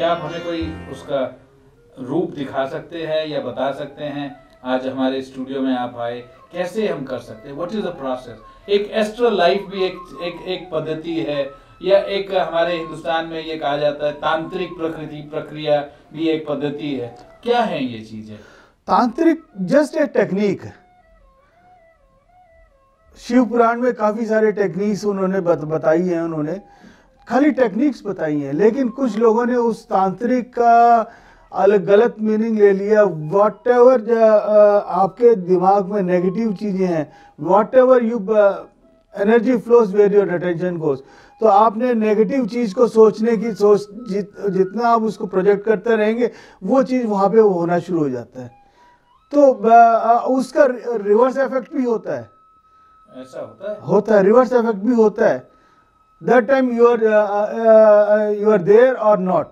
क्या आप हमें कोई उसका रूप दिखा सकते हैं या बता सकते हैं? आज हमारे स्टूडियो में आप आए, कैसे हम कर सकते हैं? What is the process? एक एस्ट्रल लाइफ भी एक पद्धति है, या एक हमारे हिंदुस्तान में ये कहा जाता है तांत्रिक प्रक्रिया भी एक पद्धति है। क्या है ये चीजें? तांत्रिक जस्ट ए टेक्निक है। शिव पुराण में काफी सारे टेक्निक्स उन्होंने बताई हैं, उन्होंने खाली टेक्निक्स बताई हैं, लेकिन कुछ लोगों ने उस तांत्रिक का अलग गलत मीनिंग ले लिया। वॉट एवर आपके दिमाग में नेगेटिव चीजें हैं, whatever you energy flows where your attention goes, तो आपने नेगेटिव चीज को सोचने की जितना आप उसको प्रोजेक्ट करते रहेंगे वो चीज वहां पे होना शुरू हो जाता है। तो उसका रिवर्स इफेक्ट भी होता है। ऐसा होता है? होता है, रिवर्स इफेक्ट भी होता है। That time you are there और नॉट।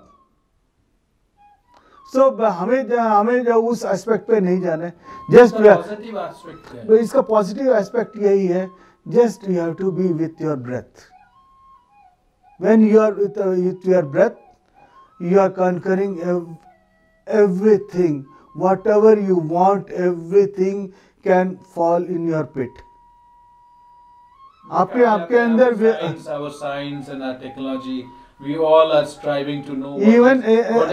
सो हमें जो उस एस्पेक्ट पे नहीं जाना है। जस्ट पॉजिटिव एस्पेक्ट है। इसका पॉजिटिव एस्पेक्ट यही है, just you have to be with your breath. When you are with your breath, you are conquering everything. Whatever you want, everything can fall in your pit. आपके अंदर our science and our technology, we all are striving to know what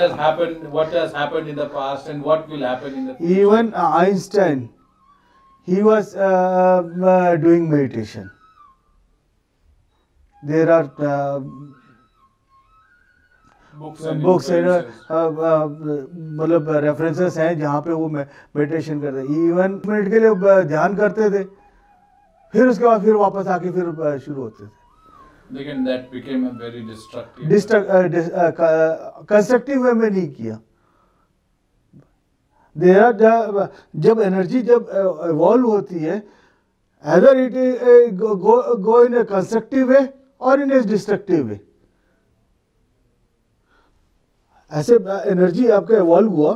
has happened in the past and what will happen in the future. Even Einstein, he was doing meditation. There are books मतलब references हैं जहाँ पे वो meditation करते हैं। Even minute के लिए ध्यान करते थे, फिर उसके बाद फिर वापस आके फिर शुरू होते थे। लेकिन that became a very destructive. Constructive way में नहीं किया। जब एनर्जी जब इवॉल्व होती है, either it go in a constructive way or in a destructive way. ऐसे एनर्जी आपका इवॉल्व हुआ,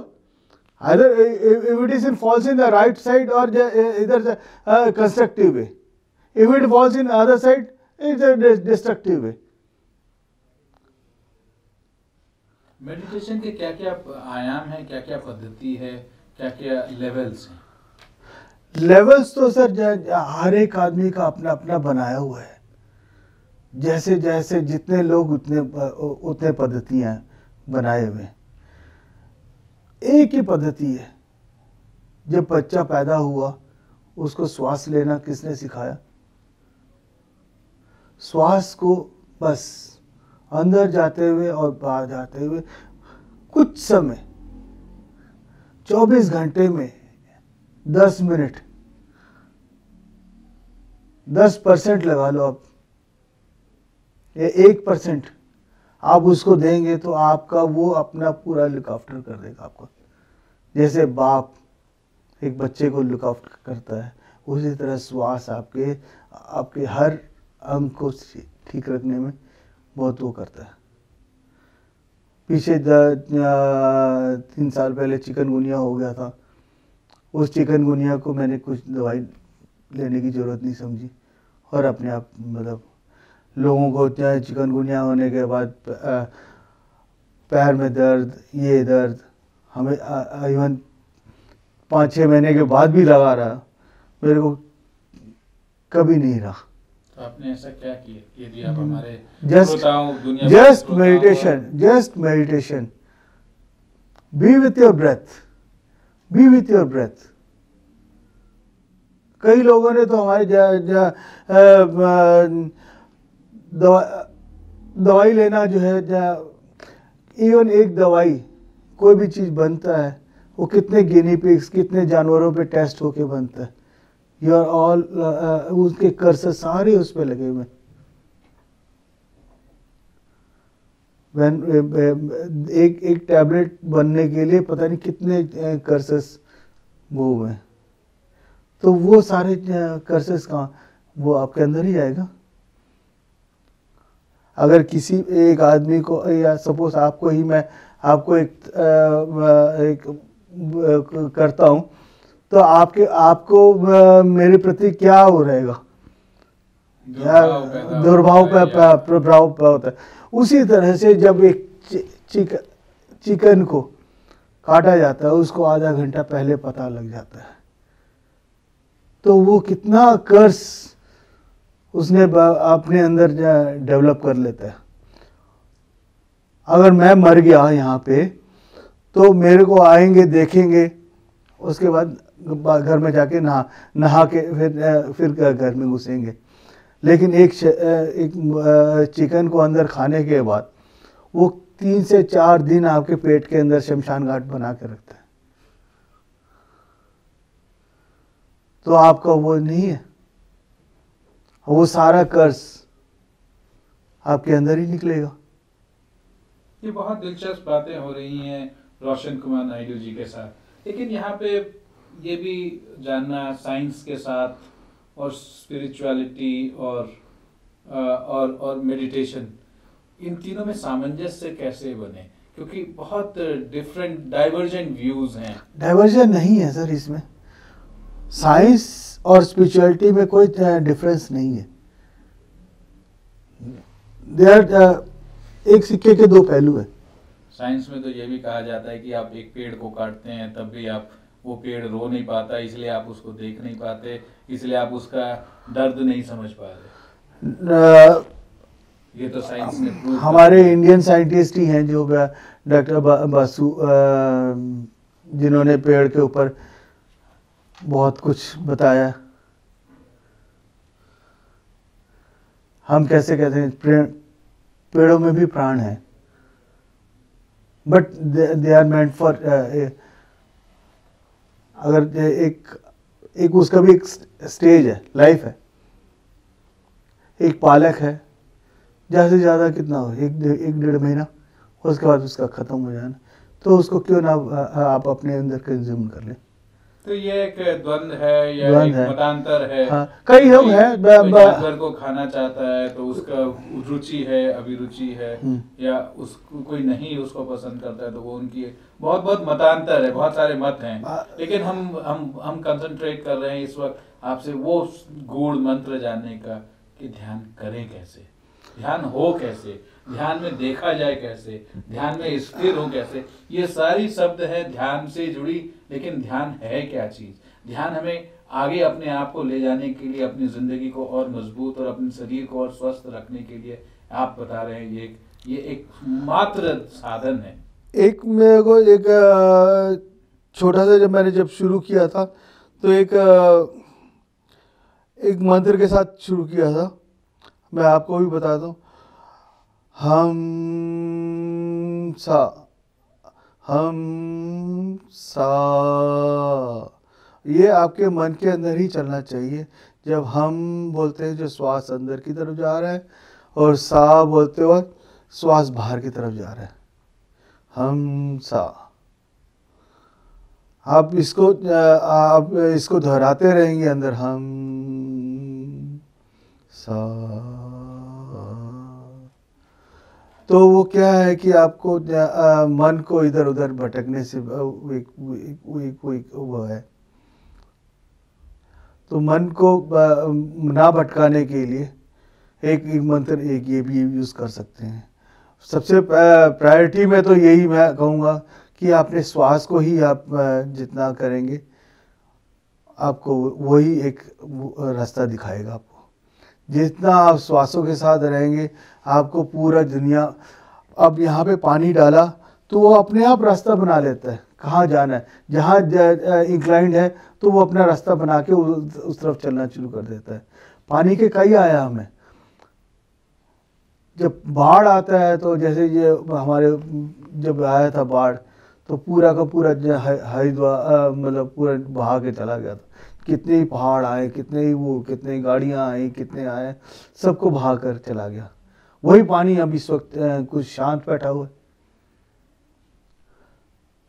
either if it is in falls in the right side or either constructive way. If it falls in other side, it's a destructive way. Meditation के क्या क्या आयाम हैं, क्या क्या पद्धति है, क्या क्या लेवल्स हैं? लेवल्स तो सर हर एक आदमी का अपना अपना बनाया हुआ है। जैसे जैसे जितने लोग उतने पद्धतियां बनाए हुए। एक ही पद्धति है। जब बच्चा पैदा हुआ, उसको श्वास लेना किसने सिखाया? श्वास को बस अंदर जाते हुए और बाहर जाते हुए कुछ समय, 24 घंटे में 10 मिनट, 10% लगा लो आप, या 1% आप उसको देंगे तो आपका वो अपना पूरा लुक आफ्टर कर देगा आपको। जैसे बाप एक बच्चे को लुक आफ्टर करता है, उसी तरह श्वास आपके हर अंग को ठीक रखने में बहुत वो करता है। पीछे 3 साल पहले चिकनगुनिया हो गया था। उस चिकनगुनिया को मैंने कुछ दवाई लेने की ज़रूरत नहीं समझी, और अपने आप मतलब लोगों को चिकनगुनिया होने के बाद पैर में दर्द, ये दर्द, हमें इवन 5-6 महीने के बाद भी लगा रहा, मेरे को कभी नहीं रहा। तो आपने ऐसा क्या किया? यदि आप हमारे just meditation, be with your breath, be with your breath. कई लोगों ने तो हमारे दवाई लेना जो है, इवन एक दवाई कोई भी चीज़ बनता है वो कितने गिनी पिग्स, कितने जानवरों पे टेस्ट होके बनता है। यू आर ऑल उसके कर्सर सारे उस पे लगे हुए। एक टैबलेट बनने के लिए पता नहीं कितने कर्सस वो हुए, तो वो सारे कर्सस कहाँ, वो आपके अंदर ही आएगा। अगर किसी एक आदमी को, या सपोज आपको ही मैं आपको एक करता हूँ, तो आपको मेरे प्रति क्या हो रहेगा? दुर्भाव प्रभाव होता है। उसी तरह से जब एक चिकन को काटा जाता है उसको आधा घंटा पहले पता लग जाता है। तो वो कितना कर्स उसने अपने अंदर डेवलप कर लेता है। अगर मैं मर गया यहाँ पे तो मेरे को आएंगे देखेंगे, उसके बाद घर में जाके नहा के फिर घर में घुसेंगे। लेकिन एक चिकन को अंदर खाने के बाद वो 3 से 4 दिन आपके पेट के अंदर शमशान घाट बना के रखता है। तो आपका वो नहीं है, वो सारा कर्ज आपके अंदर ही निकलेगा। ये बहुत दिलचस्प बातें हो रही हैं रोशन कुमार नायडू जी के साथ। लेकिन यहाँ पे ये भी जानना, साइंस के साथ और स्पिरिचुअलिटी और मेडिटेशन, इन तीनों में सामंजस्य कैसे बने? क्योंकि बहुत डिफरेंट डाइवर्जेंट व्यूज हैं। डाइवर्जन नहीं है सर, इसमें साइंस और स्पिरिचुअलिटी में कोई डिफरेंस नहीं है। दे आर एक सिक्के के दो पहलू है। साइंस में तो ये भी कहा जाता है कि आप एक पेड़ को काटते हैं तब भी आप वो पेड़ रो नहीं पाता, इसलिए आप उसको देख नहीं पाते, इसलिए आप उसका दर्द नहीं समझ पा रहे। ये तो साइंस ने प्रूव हमारे इंडियन साइंटिस्ट ही हैं जो डॉक्टर बासु, जिन्होंने पेड़ के ऊपर बहुत कुछ बताया। हम कैसे कहते हैं पेड़ों में भी प्राण है, but they are meant for, अगर एक उसका भी एक स्टेज है, लाइफ है। एक पालक है, ज़्यादा से ज़्यादा कितना हो, एक 1.5 महीना, उसके बाद उसका ख़त्म हो जाना। तो उसको क्यों ना आप अपने अंदर कंज्यूम कर लें। तो ये एक द्वंद है या एक मतांतर है। हाँ, कई लोग हैं जानवर को खाना चाहता है तो उसका रुचि है, अभिरुचि है, या उसको कोई नहीं उसको पसंद करता है तो वो उनकी बहुत बहुत मतांतर है, बहुत सारे मत हैं। लेकिन हम कंसंट्रेट कर रहे हैं इस वक्त आपसे वो गूढ़ मंत्र जानने का कि ध्यान करें कैसे, ध्यान हो कैसे, ध्यान में देखा जाए कैसे, ध्यान में स्थिर हो कैसे। ये सारी शब्द है ध्यान से जुड़ी, लेकिन ध्यान है क्या चीज? ध्यान हमें आगे अपने आप को ले जाने के लिए, अपनी जिंदगी को और मजबूत और अपने शरीर को और स्वस्थ रखने के लिए आप बता रहे हैं ये एक मात्र साधन है। एक मेरे को एक छोटा सा जब शुरू किया था तो एक मंत्र के साथ शुरू किया था। मैं आपको भी बताता हूँ। हम सा, ये आपके मन के अंदर ही चलना चाहिए। जब हम बोलते हैं जो श्वास अंदर की तरफ जा रहा है, और सा बोलते वक्त श्वास बाहर की तरफ जा रहा है। हम सा, आप इसको दोहराते रहेंगे अंदर, हम सा। तो वो क्या है कि आपको मन को इधर उधर भटकने से वो है। तो मन को ना भटकाने के लिए एक मंत्र ये भी यूज़ कर सकते हैं। सबसे प्रायोरिटी में तो यही मैं कहूँगा कि आपने श्वास को ही आप जितना करेंगे आपको वही एक रास्ता दिखाएगा। आपको जितना आप श्वासों के साथ रहेंगे, आपको पूरा दुनिया, अब यहाँ पे पानी डाला तो वो अपने आप रास्ता बना लेता है कहाँ जाना है। जहाँ इंक्लाइंड है तो वो अपना रास्ता बना के उस तरफ चलना शुरू कर देता है। पानी के कई आयाम हैं। जब बाढ़ आता है तो जैसे ये हमारे जब आया था बाढ़, तो पूरा का पूरा हरिद्वार मतलब पूरा बहा के चला गया था। कितने ही पहाड़ आए, कितने गाड़ियाँ आई, कितने आए, सबको बहा कर चला गया। वही पानी अब इस वक्त कुछ शांत बैठा हुआ है।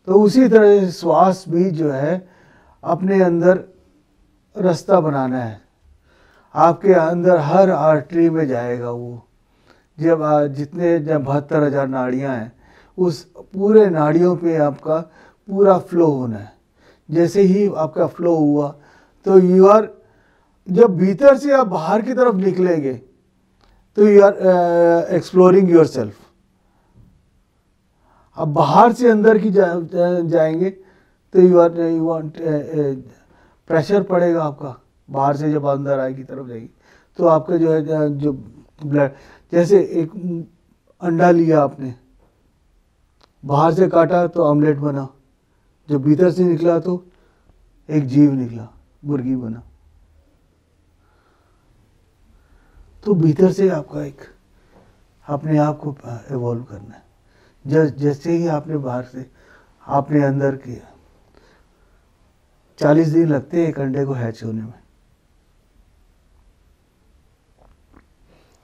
तो उसी तरह श्वास भी जो है अपने अंदर रास्ता बनाना है। आपके अंदर हर आर्टरी में जाएगा वो। जब 72,000 नाड़ियाँ हैं, उस पूरे नाड़ियों पे आपका पूरा फ्लो होना है। जैसे ही आपका फ्लो हुआ तो जब भीतर से आप बाहर की तरफ निकलेंगे तो you are exploring yourself. अब बाहर से अंदर की जाएंगे तो यू वांट प्रेशर पड़ेगा आपका, बाहर से जब अंदर आए की तरफ जाएगी तो आपका जो है जो ब्लड, जैसे एक अंडा लिया आपने, बाहर से काटा तो ऑमलेट बना, जब भीतर से निकला तो एक जीव निकला, मुर्गी बना। तो भीतर से आपका एक अपने आप को इवॉल्व करना है। जैसे ही आपने बाहर से आपने अंदर किया, 40 दिन लगते हैं एक अंडे को हैच होने में।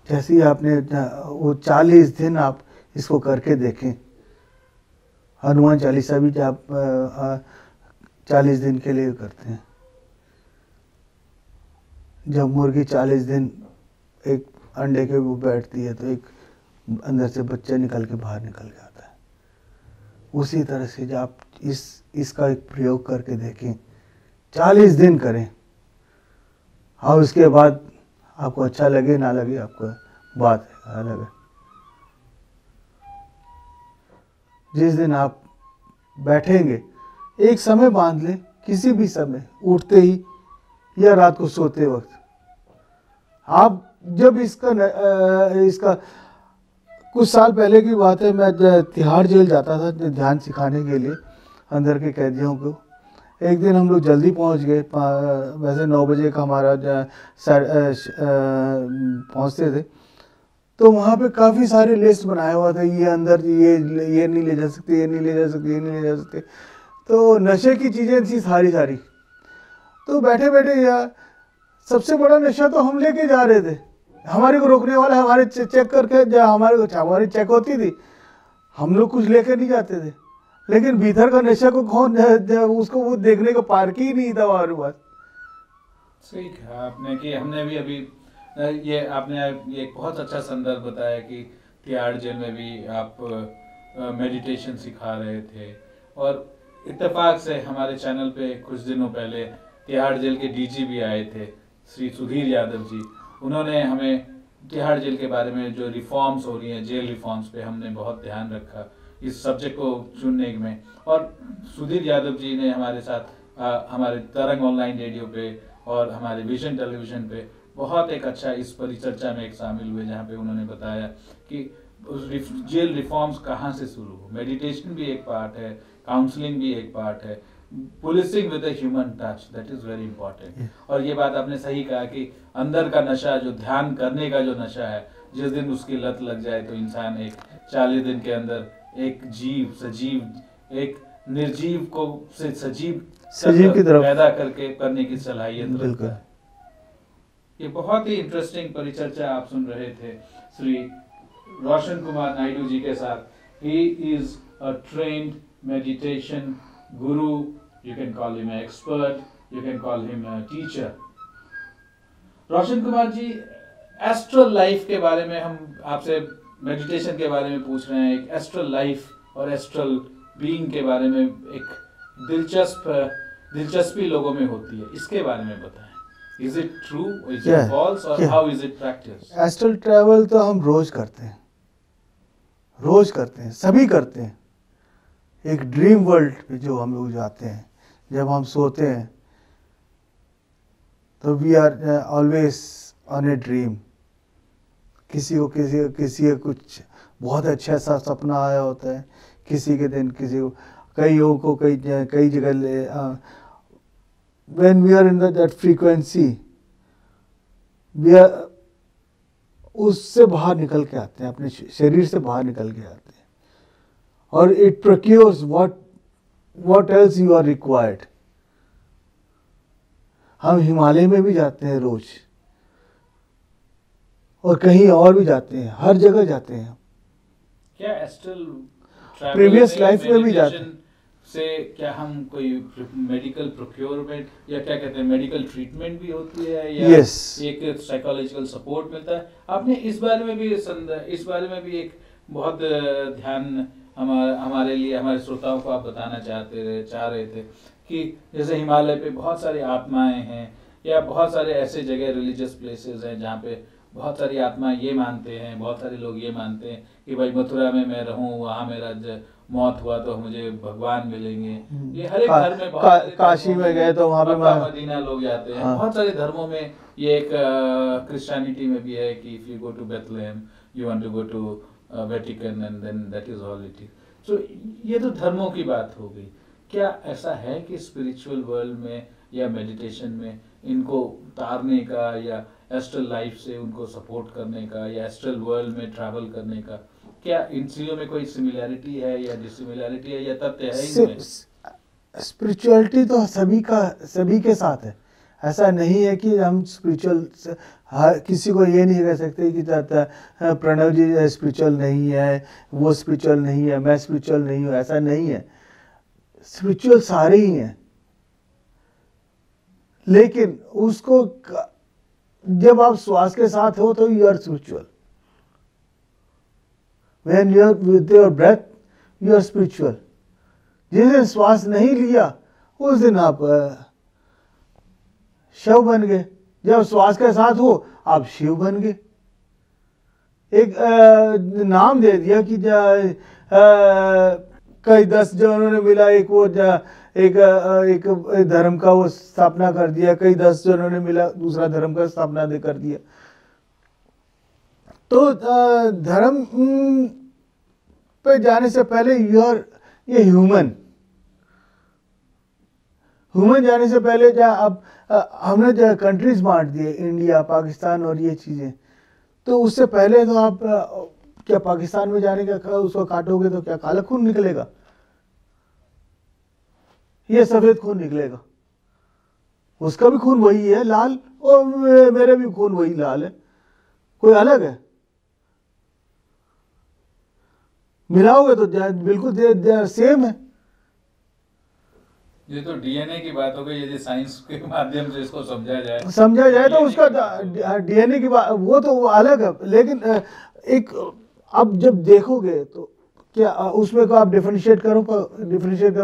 जैसे ही आपने वो 40 दिन आप इसको करके देखें, हनुमान चालीसा भी आप 40 दिन के लिए करते हैं। जब मुर्गी 40 दिन एक अंडे के वो बैठती है तो एक अंदर से बच्चा निकल के बाहर निकल के आता है। उसी तरह से जब आप इसका एक प्रयोग करके देखें, 40 दिन करें, और उसके बाद आपको अच्छा लगे ना लगे आपका बात अलग है। जिस दिन आप बैठेंगे, एक समय बांध लें, किसी भी समय, उठते ही या रात को सोते वक्त। आप जब इसका कुछ साल पहले की बात है, मैं तिहाड़ जेल जाता था ध्यान सिखाने के लिए अंदर के कैदियों को। एक दिन हम लोग जल्दी पहुंच गए, वैसे 9 बजे का हमारा पहुंचते थे, तो वहाँ पे काफ़ी सारे लिस्ट बनाया हुआ था, ये अंदर ये नहीं ले जा सकते, ये नहीं ले जा सकते, ये नहीं ले जा सकते। तो नशे की चीज़ें थी सारी सारी। तो बैठे बैठे यार, सबसे बड़ा नशा तो हम लेके जा रहे थे, हमारे को रोकने वाला हमारे चेक करके हमारी चेक होती थी, हम लोग कुछ लेके नहीं जाते थे, लेकिन भीतर का नशा को कौन उसको वो देखने का पार्क ही नहीं था हमारे पास। सही कहा आपने कि हमने भी अभी ये आपने ये एक बहुत अच्छा संदर्भ बताया कि तिहाड़ जेल में भी आप मेडिटेशन सिखा रहे थे, और इत्तेफाक से हमारे चैनल पे कुछ दिनों पहले तिहाड़ जेल के डीजी भी आए थे, श्री सुधीर यादव जी। उन्होंने हमें तिहाड़ जेल के बारे में जो रिफॉर्म्स हो रही हैं, जेल रिफॉर्म्स पे हमने बहुत ध्यान रखा इस सब्जेक्ट को चुनने में। और सुधीर यादव जी ने हमारे साथ हमारे तरंग ऑनलाइन रेडियो पे और हमारे विजन टेलीविज़न पे बहुत एक अच्छा इस परिचर्चा में एक शामिल हुए, जहाँ पे उन्होंने बताया कि जेल रिफॉर्म्स कहाँ से शुरू हो। मेडिटेशन भी एक पार्ट है, काउंसलिंग भी एक पार्ट है, policing with a human touch, that is very important. और ये बात आपने सही कहा कि अंदर का नशा, जो ध्यान करने का जो नशा है, जिस दिन उसकी लत लग जाए तो इंसान एक 40 दिन के अंदर एक जीव सजीव, एक निर्जीव को से सजीव की तरफ पैदा करके करने की सलाहियत रखता है। ये बहुत ही इंटरेस्टिंग परिचर्चा आप सुन रहे थे श्री रोशन कुमार नायडू जी के साथ। He is a trained meditation guru, you can call him an expert, you can call him a teacher. Roshan Kumar ji, astral life के बारे में हम आपसे मेडिटेशन के बारे में पूछ रहे हैं। एक एस्ट्रल लाइफ और एस्ट्रल बीइंग के बारे में एक दिलचस्पी लोगों में होती है, इसके बारे में बताएं। Is it true, is it false, और how is it practice? Astral travel तो हम रोज करते हैं, सभी करते हैं। एक ड्रीम वर्ल्ड पे जो हम लोग जाते हैं, जब हम सोते हैं तो we are always on a dream. किसी को कुछ बहुत अच्छा सा सपना आया होता है, किसी के दिन किसी को, कईयों को कई जगह when we are in that frequency, we are उससे बाहर निकल के आते हैं, अपने शरीर से बाहर निकल के आते हैं, और it procures what else you are required। हम हिमालय में भी जाते हैं रोज, और कहीं और भी जाते हैं, हर जगह जाते हैं। क्या एस्ट्रल प्रीवियस लाइफ में भी जाते हैं से क्या हम कोई मेडिकल प्रोक्योरमेंट या क्या कहते हैं मेडिकल ट्रीटमेंट भी होती है, या एक साइकोलॉजिकल सपोर्ट मिलता है? आपने इस बारे में भी एक बहुत ध्यान हमारे लिए, हमारे श्रोताओं को आप बताना चाह रहे थे कि जैसे हिमालय पे बहुत सारी आत्माएं हैं, या बहुत सारे ऐसे जगह रिलीजियस प्लेसेस हैं जहाँ पे बहुत सारी आत्मा ये मानते हैं, बहुत सारे लोग ये मानते हैं कि भाई मथुरा में मैं रहूं, वहाँ मेरा मौत हुआ तो मुझे भगवान मिलेंगे। ये हर एक धर्म में, बहुत सारे काशी में गए तो वहाँ पे मक्का मदीना लोग जाते हैं। हाँ। बहुत सारे धर्मों में ये एक क्रिश्चियनिटी में भी है कि if you go to Bethlehem you want to go to Vatican and then that is all it is. So ये तो धर्मों की बात हो गई। क्या ऐसा है कि स्पिरिचुअल वर्ल्ड में या मेडिटेशन में इनको उतारने का या एस्ट्रल लाइफ से उनको सपोर्ट करने का या एस्ट्रल वर्ल्ड में ट्रैवल करने का, क्या इन चीज़ों में कोई सिमिलैरिटी है या डिसिमिलैरिटी है या तथ्य है इनमें? स्पिरिचुअलिटी तो सभी के साथ है। ऐसा नहीं है कि हम स्पिरिचुअल किसी को ये नहीं कह सकते कि प्रणव जी स्पिरिचुअल नहीं है, वो स्पिरिचुअल नहीं है, मैं स्पिरिचुअल नहीं हूँ, ऐसा नहीं है। स्पिरिचुअल सारे ही हैं, लेकिन उसको जब आप श्वास के साथ हो तो you are spiritual. When you are with your breath, you are spiritual. जिस दिन श्वास नहीं लिया उस दिन आप शव बन गए। जब श्वास के साथ हो आप शिव बन गए। एक नाम दे दिया कि कई 10 जनों ने मिला, एक वो एक धर्म का वो स्थापना कर दिया, कई 10 जनों ने मिला दूसरा धर्म का स्थापना कर दिया। तो धर्म पे जाने से पहले ये ह्यूमन जाने से पहले अब हमने जो कंट्रीज बांट दिए, इंडिया, पाकिस्तान और ये चीजें, तो उससे पहले तो आप क्या पाकिस्तान में जाने का उसको काटोगे तो क्या काला खून निकलेगा? ये सफेद खून निकलेगा। उसका भी खून वही है लाल, और मेरे भी खून वही लाल है, कोई अलग है? मिलाओगे तो बिल्कुल सेम है। ये तो डीएनए की बात हो गई। यदि साइंस के माध्यम से इसको समझा जाए तो उसका डीएनए की बात वो तो अलग है, लेकिन एक अब जब देखोगे तो क्या उसमें को आप डिफरेंशिएट कर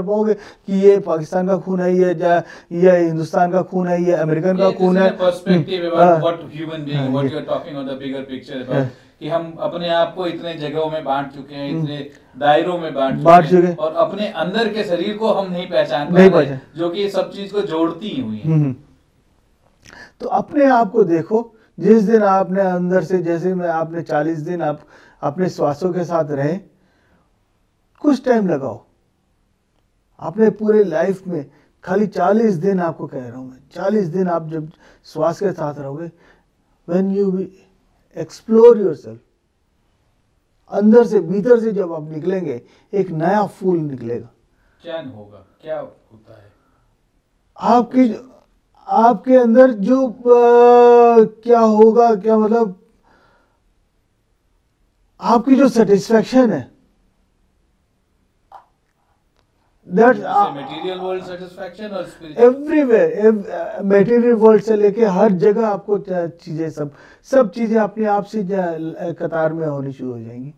पाओगे कि ये पाकिस्तान का खून है, ये हिंदुस्तान का खून है, ये अमेरिकन का खून है? Perspective about what human being, what you are talking on the bigger picture about कि हम अपने आप को इतने जगहों में बांट चुके हैं, इतने दायरों में बांट चुके हैं, और अपने अंदर के शरीर को हम नहीं पहचान पा रहे, जो कि सब चीज को जोड़ती हुई है। तो अपने आप को देखो। जिस दिन आपने अंदर से, जैसे मैं आपने 40 दिन आप अपने श्वासों के साथ रहे, कुछ टाइम लगाओ अपने पूरे लाइफ में, खाली 40 दिन आपको कह रहा हूं मैं, 40 दिन आप जब श्वास के साथ रहोगे, व्हेन यू एक्सप्लोर योरसेल्फ, अंदर से भीतर से जब आप निकलेंगे एक नया फूल निकलेगा। क्या होगा, क्या होता है आपके अंदर जो क्या होगा, क्या मतलब आपकी जो सेटिस्फैक्शन है, दैट मटेरियल वर्ल्ड सेटिस्फैक्शन और एवरीवेयर, मटेरियल वर्ल्ड से लेके हर जगह आपको चीजें सब चीजें अपने आप से कतार में होनी शुरू हो जाएंगी।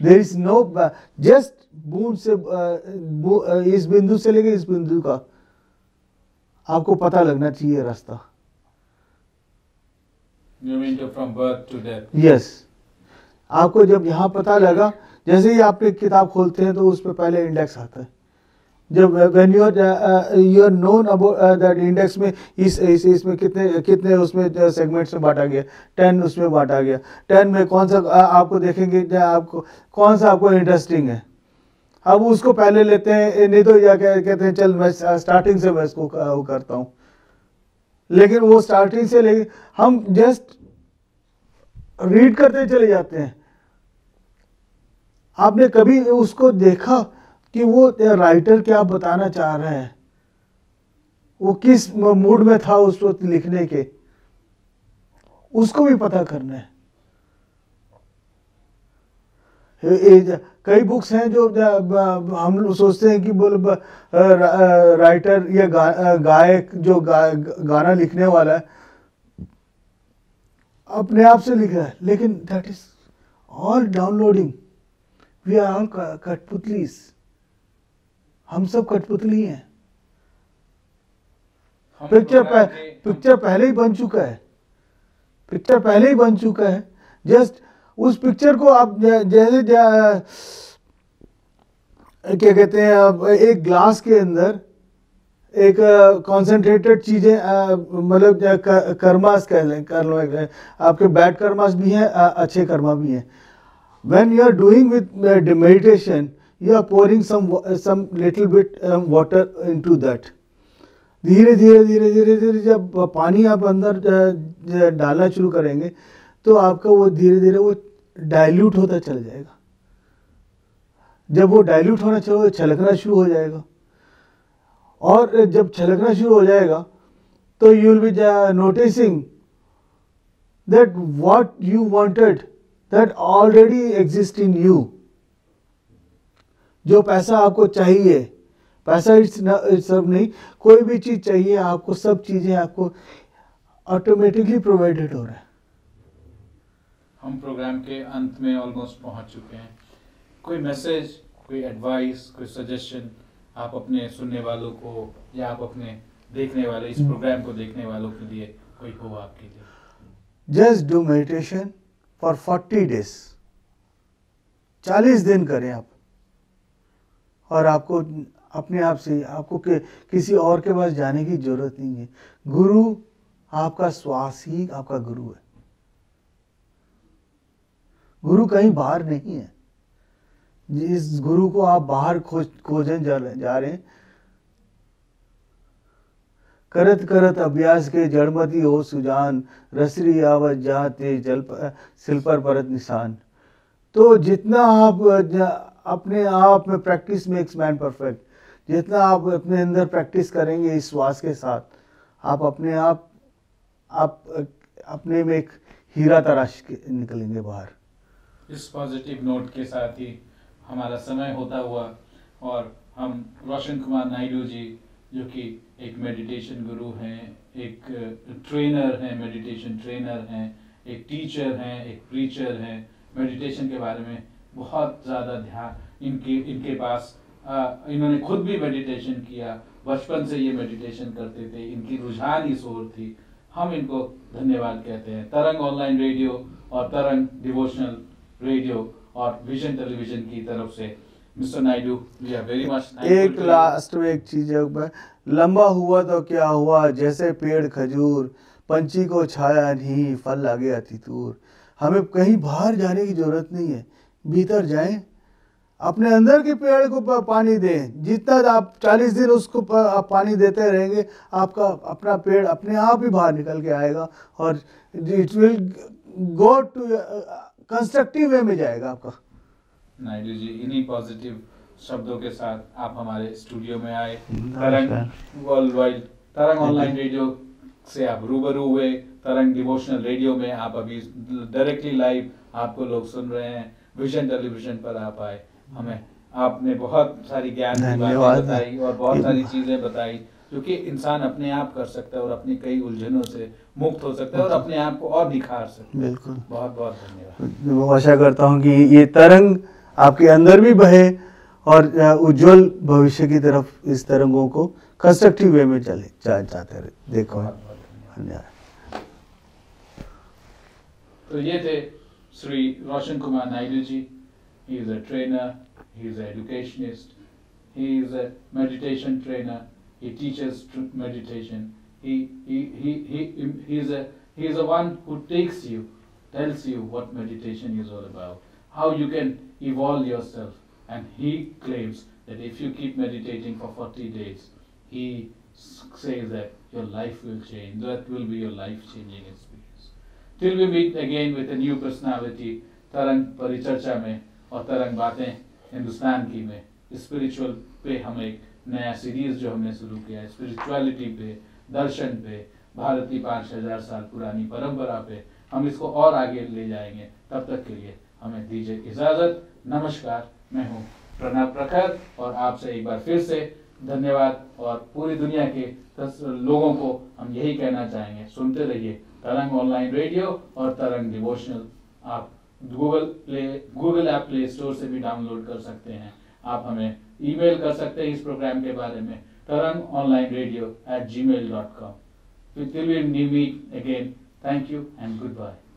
देयर इज नो जस्ट बूंद से इस बिंदु से लेके इस बिंदु का आपको पता लगना चाहिए रास्ता। You mean from birth to death? Yes. आपको जब यहाँ पता लगा, जैसे ही आप एक किताब खोलते हैं तो उस पर पहले इंडेक्स आता है। जब when you are known about that index में इसमें कितने उसमें सेगमेंट्स में बांटा गया, 10 उसमें बांटा गया, 10 में कौन सा आपको देखेंगे, आपको कौन सा आपको इंटरेस्टिंग है, अब उसको पहले लेते हैं, नहीं तो या कहते हैं चल मैं स्टार्टिंग से मैं इसको करता हूँ। लेकिन वो स्टार्टिंग से लेके हम जस्ट रीड करते चले जाते हैं। आपने कभी उसको देखा कि वो राइटर क्या बताना चाह रहा है, वो किस मूड में था उस वक्त लिखने के, उसको भी पता करना है। कई बुक्स हैं जो हम लोग सोचते हैं कि बोल राइटर या गायक जो गाना लिखने वाला है अपने आप से लिख रहा है, लेकिन that is all downloading. We are all कठपुतलीज, हम सब कठपुतली हैं। पिक्चर पहले ही बन चुका है, पिक्चर पहले ही बन चुका है। जस्ट उस पिक्चर को आप जैसे क्या कहते हैं, अब एक ग्लास के अंदर एक कॉन्सेंट्रेटेड चीजें, मतलब कर्मास कर लो, आपके बैड कर्मास भी हैं, अच्छे कर्मा भी हैं। When you are doing with meditation, you are pouring some little bit water into that. धीरे धीरे धीरे धीरे धीरे जब पानी आप अंदर डालना शुरू करेंगे तो आपका वो धीरे धीरे वो डाइल्यूट होता चल जाएगा। जब वो डाइल्यूट होना चाहिए, छलकना शुरू हो जाएगा, और जब छलकना शुरू हो जाएगा तो you will be noticing that what you wanted that already exist in you. जो पैसा आपको चाहिए, पैसा इट्स सब नहीं, कोई भी चीज चाहिए आपको, सब चीजें आपको ऑटोमेटिकली प्रोवाइडेड हो रहा है। हम प्रोग्राम के अंत में ऑलमोस्ट पहुंच चुके हैं। कोई मैसेज, कोई एडवाइस, कोई सजेशन आप अपने सुनने वालों को या आप अपने देखने वाले, इस प्रोग्राम को देखने वालों के लिए कोई हो आपके लिए? Just do meditation for 40 days. 40 दिन करें आप, और आपको अपने आप से, आपको किसी और के पास जाने की जरूरत नहीं है। गुरु, आपका श्वास ही आपका गुरु है। गुरु कहीं बाहर नहीं है। जिस गुरु को आप बाहर खोजने जा रहे हैं, करत करत अभ्यास के जड़मती हो सुजान, रसरी आवत जाते जल सिल पर परत निशान। तो जितना आप अपने आप में प्रैक्टिस मेक्स मैन परफेक्ट, जितना आप अपने अंदर प्रैक्टिस करेंगे इस श्वास के साथ, आप अपने में एक हीरा तराश के निकलेंगे बाहर। इस पॉजिटिव नोट के साथ ही हमारा समय होता हुआ, और हम रोशन कुमार नायडू जी, जो कि एक मेडिटेशन गुरु हैं, एक ट्रेनर हैं, मेडिटेशन ट्रेनर हैं, एक टीचर हैं, एक प्रीचर हैं, मेडिटेशन के बारे में बहुत ज़्यादा ध्यान इनके पास, इन्होंने खुद भी मेडिटेशन किया, बचपन से ये मेडिटेशन करते थे, इनकी रुझान इस ओर थी। हम इनको धन्यवाद कहते हैं। तरंग ऑनलाइन रेडियो और तरंग डिवोशनल रेडियो और विजन टेलीविजन की तरफ से mister Naidu, we are very much. एक लास्ट में एक चीज है, लंबा हुआ तो क्या हुआ, जैसे पेड़ खजूर, पंछी को छाया नहीं, फल लागे अतितूर। हमें कहीं बाहर जाने की जरूरत नहीं है, भीतर जाएं, अपने अंदर के पेड़ को पानी दें। जितना आप 40 दिन उसको पानी देते रहेंगे, आपका अपना पेड़ अपने आप ही बाहर निकल के आएगा, और it will go to constructive way में जाएगा आपका। नायडू जी, इन्हीं पॉजिटिव शब्दों के साथ आप हमारे स्टूडियो में आए। तरंग वर्ल्ड वाइड, तरंग ऑनलाइन रेडियो से आप रूबरू हुए। तरंग डिवोशनल रेडियो में आप अभी डायरेक्टली लाइव आपको लोग सुन रहे हैं। विजन टेलीविजन पर आप आए, हमें आपने बहुत सारी ज्ञान की बातें बताई और बहुत सारी चीजें बताई जो कि इंसान अपने आप कर सकता है और अपनी कई उलझनों से मुक्त हो सकता है और अपने आप को और निखार सकता है। बिल्कुल, बहुत बहुत धन्यवाद। आशा करता हूँ कि ये तरंग आपके अंदर भी बहे और उज्जवल भविष्य की तरफ इस तरंगों को कंस्ट्रक्टिव वे में जाते रहे। देखो, धन्यवाद। तो ये थे Shri Roshan Kumar Naidu ji. He is a trainer, he is an educationist, he is a meditation trainer, he teaches meditation. He is a one who takes you, tells you what meditation is all about, how you can evolve yourself. And he claims that if you keep meditating for 40 days, he says that your life will change. That will be your life-changing experience. Till we meet again with a new personality, तरंग परिचर्चा में और तरंग बातें हिंदुस्तान की में, spiritual पे हम एक नया सीरीज जो हमने शुरू किया है, स्पिरिचुअलिटी पे, दर्शन पे, भारत की 5000 साल पुरानी परंपरा पे, हम इसको और आगे ले जाएंगे। तब तक के लिए हमें दीजिए इजाजत। नमस्कार, मैं हूँ प्रणव प्रखर और आपसे एक बार फिर से धन्यवाद। और पूरी दुनिया के लोगों को हम यही कहना चाहेंगे, सुनते रहिए तरंग ऑनलाइन रेडियो और तरंग डिवोशनल। आप गूगल ऐप प्ले स्टोर से भी डाउनलोड कर सकते हैं। आप हमें ईमेल कर सकते हैं इस प्रोग्राम के बारे में tarangonlineradio@gmail.com. Till we meet again, thank you and goodbye.